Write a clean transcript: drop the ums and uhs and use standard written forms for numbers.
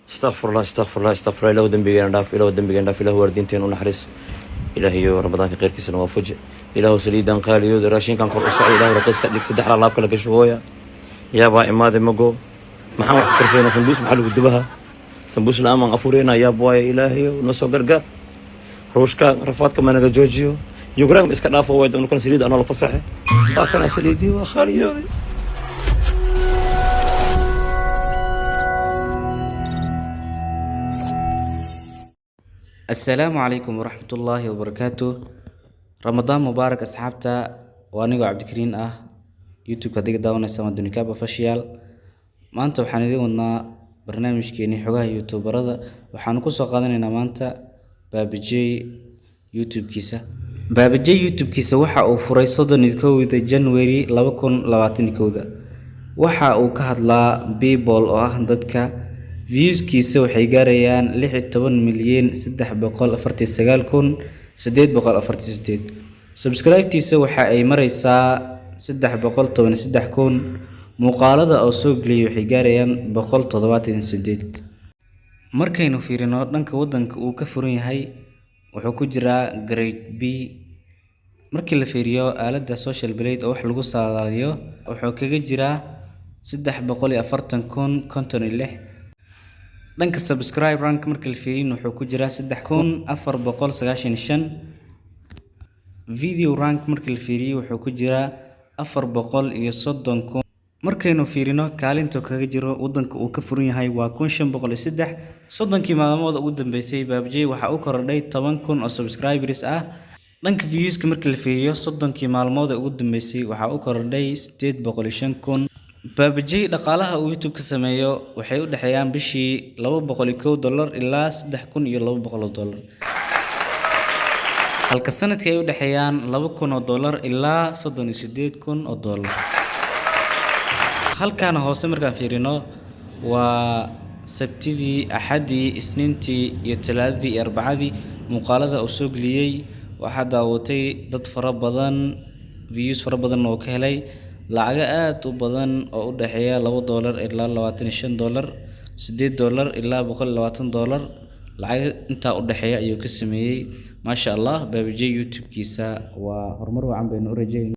استغفر الله استغفر الله استغفر الله. إله ذنبي أنا داف، إله ذنبي أنا داف، إله وردينتين ونحرس. إلهي رمضان غير كيسنا وفجع. إله سليدان قال يود راشين كان قرص إله رقص كديك سدح على لابك لك شوية. يا با إمادة مجو محمد كرسينا سنبوس محل بدبها سنبوس الأمام أفورينا يا بواي إلهي ونصو قرقا روشكا رفات كمان أنا جوجيو يقرأ بس كنا فوائد أنو كان سليد أنا الفصحة باكنا سليدي وخالي. السلام عليكم ورحمة الله وبركاته. رمضان مبارك أصحابتا وأنا عبد الكريم يوتيوب كديك داونا سما دونيكاب أوفيشال. maanta waxaan idin wadnaa barnaamijkeeni xogaha youtuberada. waxaan ku soo qaadanaynaa maanta baabajey youtube-kiisa. baabajey youtube-kiisa waxa uu furay 31 January 2021. waxa uu ka hadlaa people oo ah dadka. views-kiisa waxay gaarayaan 16,349,848. subscribe-tiisa waxa ay maraysaa 313,000. muuqaalada oo soo galiyay waxay gaarayaan 178. markaynu fiirino dhanka wadanka uu ka furan yahay wuxuu ku jiraa grade B. markii la fiiriyo aaladda social blade oo wax lagu saadaaliyo wuxuu kaga jiraa 340,056. dhanka subscribe rank markii la fiiriyo wuxuu ku jiraa 3,495. video rank markii la fiiriyo wuxuu ku jiraa 430,000. markaynu fiirino kaalinta kaga jiro wadanka uu ka furan yahay waa 1503. soddonkii maalmood ugu dambeysay baabajey waxa uu kordhay 10,000 oo subscribers ah. dhanka views-ka markii la fiiriyo soddonkii maalmood ugu dambeysay waxa uu kordhay 805,000. baabajey dhaqaalaha uu YouTube ka sameeyo waxay u dhaxeeyaan bishii $201 ilaa $3,200, halka sanadkii ay u dhaxeeyaan $2,000 ilaa $38,000. halkaan hoose markaan fiirino waa sabtidii, axadii, isniintii iyo talaadadii iyo arbacadii muuqaalada uu soo galiyay waxaa daawatay dad fara badan, views fara badan oo ka helay, lacag aad u badan oo u dhaxeeya $2 ilaa $25, $8 ilaa $120. lacag inta u dhaxeeya ayuu ka sameeyay. ma sha Allah baabajey youtube-kiisa waa horumar wacan baynu u rajeynaa.